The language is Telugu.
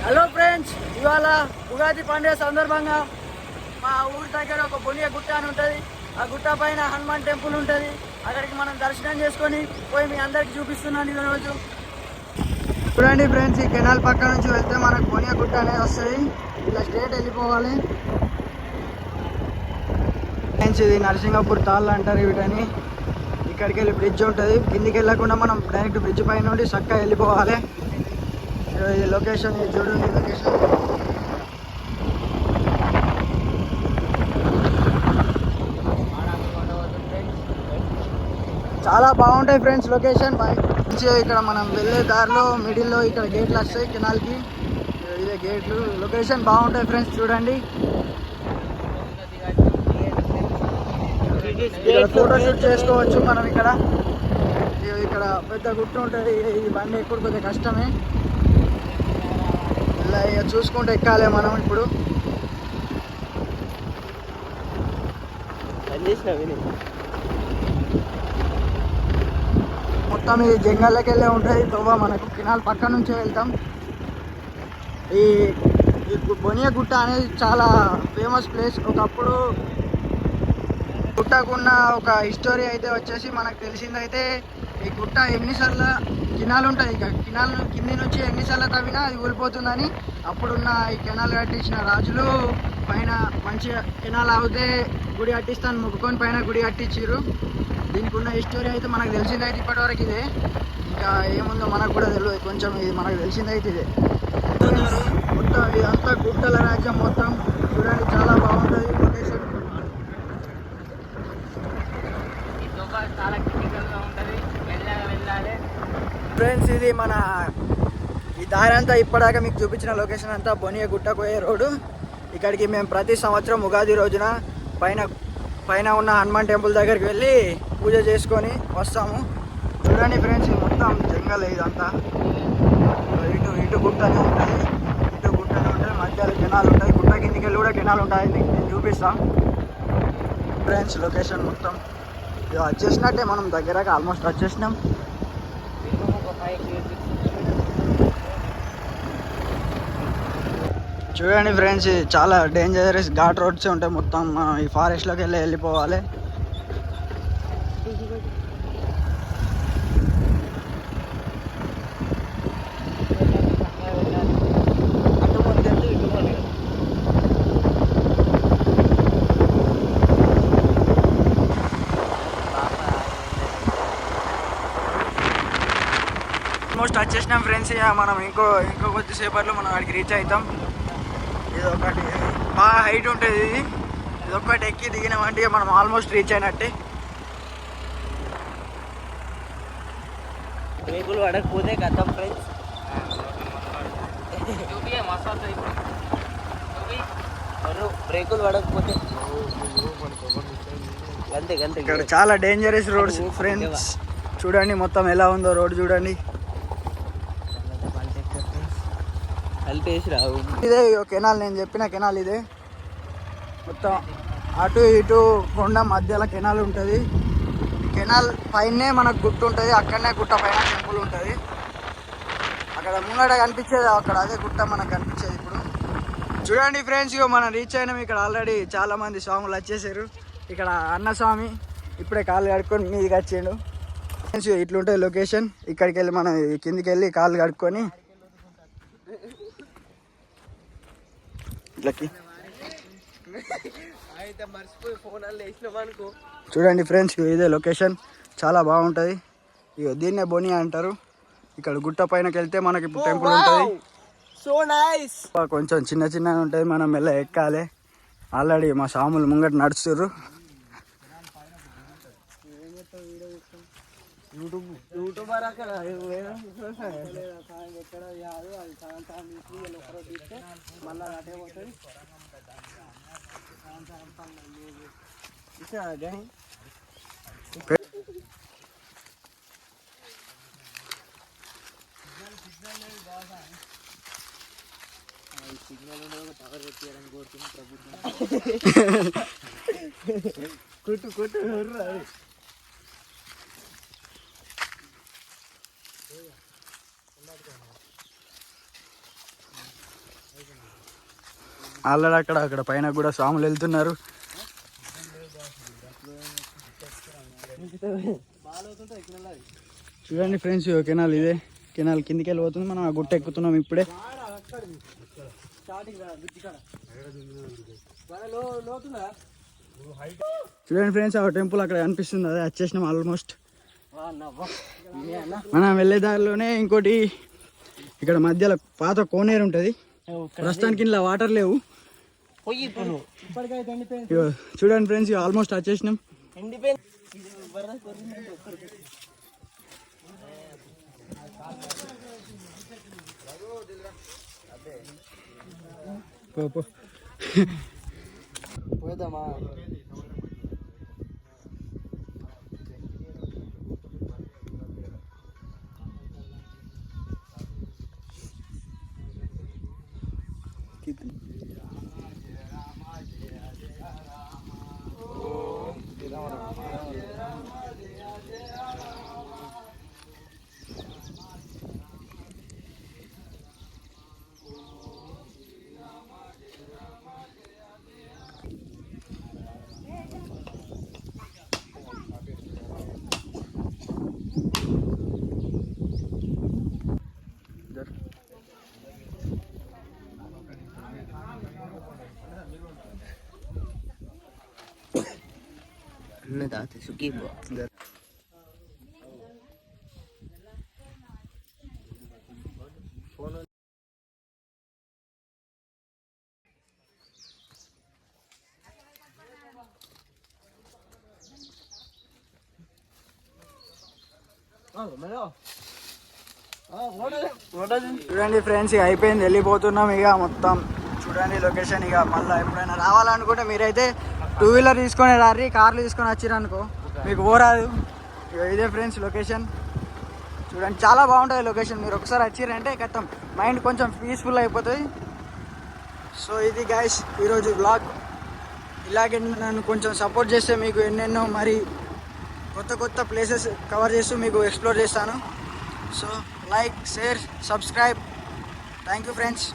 హలో ఫ్రెండ్స్, ఇవాళ ఉగాది పండుగ సందర్భంగా మా ఊరి దగ్గర ఒక బొనియ గుట్ట అని ఉంటుంది. ఆ గుట్ట పైన హనుమాన్ టెంపుల్ ఉంటుంది. అక్కడికి మనం దర్శనం చేసుకొని పోయి మీ అందరికి చూపిస్తున్నాను ఈరోజు. చూడండి ఫ్రెండ్స్, ఈ కెనాల్ పక్క నుంచి వెళ్తే మనకు బొనియ గుట్ట అనేది వస్తుంది. ఇలా స్ట్రేట్ వెళ్ళిపోవాలి ఫ్రెండ్స్. ఇది నరసింగపూర్ తాళ్ళు అంటారు వీటని. ఇక్కడికి వెళ్ళి బ్రిడ్జ్ ఉంటుంది. కిందికి వెళ్ళకుండా మనం డైరెక్ట్ బ్రిడ్జ్ పైన నుండి చక్కగా వెళ్ళిపోవాలి. ఈ లొకేషన్ చూడండి. లొకేషన్ చాలా బాగుంటాయి ఫ్రెండ్స్. లొకేషన్ ఇక్కడ మనం వెళ్ళే దారిలో మిడిల్లో ఇక్కడ గేట్లు వస్తాయి కెనాల్కి. ఇదే గేట్లు. లొకేషన్ బాగుంటాయి ఫ్రెండ్స్, చూడండి. ఇక్కడ ఫోటోషూట్ చేసుకోవచ్చు మనం. ఇక్కడ పెద్ద గుట్ట ఉంటుంది. ఈ బండి ఎప్పుడు కొద్దిగా కష్టమే. ఇలా ఇక చూసుకుంటూ ఎక్కాలి మనం. ఇప్పుడు మొత్తం ఈ జంగల్లోకి వెళ్ళే ఉంటుంది తోవ. మనకు కెనాల్ పక్క నుంచే వెళ్తాం. ఈ బొనియ గుట్ట అనేది చాలా ఫేమస్ ప్లేస్. ఒకప్పుడు గుట్టకున్న ఒక హిస్టరీ అయితే వచ్చేసి మనకు తెలిసిందైతే, ఈ గుట్ట ఎన్నిసార్లు కెనాల్ ఉంటుంది. ఇక కెనాల్ కింది నుంచి ఎన్నిసార్లు తవ్వినా అది ఊరిపోతుందని అప్పుడున్న ఈ కెనాల్ కట్టించిన రాజులు పైన మంచిగా కెనాల్ అవుతే గుడి కట్టిస్తాను మొక్కుకొని పైన గుడి కట్టించారు. దీనికి ఉన్న హిస్టరీ అయితే మనకు తెలిసిందైతే ఇప్పటివరకు ఇదే. ఇంకా ఏముందో మనకు కూడా తెలియదు. కొంచెం ఇది మనకు తెలిసిందైతే ఇదే. మొత్తం ఇదంతా గుట్టల రాజ్యం మొత్తం. చూడండి, చాలా బాగుంటుంది లొకేషన్. ఫ్రెండ్స్, ఇది మన ఈ దారి అంతా ఇప్పటిదాకా మీకు చూపించిన లొకేషన్ అంతా బొనియ గుట్టకు పోయే రోడ్డు. ఇక్కడికి మేము ప్రతి సంవత్సరం ఉగాది రోజున పైన ఉన్న హనుమాన్ టెంపుల్ దగ్గరికి వెళ్ళి పూజ చేసుకొని వస్తాము. చూడండి ఫ్రెండ్స్, మొత్తం జంగల్ ఇదంతా. ఇటు గుట్టనే ఉంటుంది, ఇటు గుట్టనే ఉంటుంది. మధ్యలో కెనాల్ ఉంటుంది. గుట్ట కిందికి వెళ్ళి కూడా కెనాల్ ఉంటుంది. నేను చూపిస్తాం ఫ్రెండ్స్. లొకేషన్ మొత్తం ఇది వచ్చేసినట్టే. మనం దగ్గరగా ఆల్మోస్ట్ వచ్చేసినాం. చూడండి ఫ్రెండ్స్, చాలా డేంజరస్ ఘాట్ రోడ్స్ ఉంటాయి. మొత్తం ఈ ఫారెస్ట్లోకి వెళ్ళిపోవాలి. ఆల్మోస్ట్ వచ్చేసినాం ఫ్రెండ్స్. మనం ఇంకో కొద్దిసేపట్లో మనం అక్కడికి రీచ్ అవుతాం. ఇది ఒకటి బాగా హైట్ ఉంటుంది. ఇది ఒక్కటి ఎక్కి దిగినామంటే మనం ఆల్మోస్ట్ రీచ్ అయినట్టే. బ్రేకులు పడకపోతే గతం ఫ్రెండ్స్. బ్రేకులు పడకపోతే అంతే. ఇక్కడ చాలా డేంజరస్ రోడ్స్ ఫ్రెండ్స్. చూడండి మొత్తం ఎలా ఉందో రోడ్. చూడండి, ఇదే కెనాల్. నేను చెప్పిన కెనాల్ ఇదే. మొత్తం అటు ఇటు కొండ మధ్యలో కెనాల్ ఉంటుంది. కెనాల్ పైనే మనకు గుట్ట ఉంటుంది. అక్కడనే గుట్ట పైన టెంపుల్ ఉంటుంది. అక్కడ ముంగట కనిపించేది అక్కడ అదే గుట్ట మనకు కనిపించేది. ఇప్పుడు చూడండి ఫ్రెండ్స్, మనం రీచ్ అయినాం. ఇక్కడ ఆల్రెడీ చాలా మంది స్వాములు వచ్చేసారు. ఇక్కడ అన్నస్వామి ఇప్పుడే కాళ్ళు కడుక్కొని మీదికి వచ్చిండు ఫ్రెండ్స్. ఇట్లుంటుంది లొకేషన్. ఇక్కడికి వెళ్ళి మనం కిందికి వెళ్ళి కాళ్ళు కడుక్కొని చూడండి ఫ్రెండ్స్, ఇదే లొకేషన్. చాలా బాగుంటుంది. ఇక దీన్నే బొనియా అంటారు. ఇక్కడ గుట్ట పైనకి వెళ్తే మనకి టెంపుల్ ఉంటుంది. కొంచెం చిన్న ఉంటుంది. మనం మెల్ల ఎక్కాలి. ఆల్రెడీ మా స్వాములు ముంగట నడుస్తుర్రు. యూట్యూబర్ అక్కడ మళ్ళీ అటే పోతుంది. సిగ్నల్ ఉండదు. టవర్ పెట్టారని కోరుతుంది ప్రభుత్వం. కొట్టు ఆల్రెడీ అక్కడ పైన కూడా స్వాములు వెళ్తున్నారు. చూడండి ఫ్రెండ్స్, కెనాల్ ఇదే. కెనాల్ కిందికి వెళ్ళిపోతుంది. మనం ఆ గుట్ట ఎక్కుతున్నాం ఇప్పుడే. చూడండి ఫ్రెండ్స్, ఆ టెంపుల్ అక్కడ కనిపిస్తుంది. అదే వచ్చేసినాం ఆల్మోస్ట్. మనం వెళ్ళే దారిలోనే ఇంకోటి ఇక్కడ మధ్యలో పాత కోనేరు ఉంటుంది. ప్రస్తుతానికి ఇలా వాటర్ లేవు. చూడండి ఫ్రెండ్స్, ఆల్మోస్ట్ వచ్చేసినాం. పోదామా? अन्नदाता सुखी भव. చూడండి ఫ్రెండ్స్, ఇక అయిపోయింది, వెళ్ళిపోతున్నాం ఇక మొత్తం. చూడండి లొకేషన్. ఇక మళ్ళీ ఎప్పుడైనా రావాలనుకుంటే మీరైతే 2 వీలర్ తీసుకొని రారి, కార్లు తీసుకొని వచ్చిరనుకో మీకు పోరాదు. ఇక ఇదే ఫ్రెండ్స్ లొకేషన్. చూడండి, చాలా బాగుంటుంది లొకేషన్. మీరు ఒకసారి వచ్చిరంటే కథం మైండ్ కొంచెం పీస్ఫుల్ అయిపోతుంది. సో ఇది గైస్ ఈరోజు బ్లాగ్. ఇలాగే నన్ను కొంచెం సపోర్ట్ చేస్తే మీకు ఎన్నెన్నో మరి కొత్త ప్లేసెస్ కవర్ చేస్తూ మీకు ఎక్స్ప్లోర్ చేస్తాను. So like, share, subscribe. Thank you friends.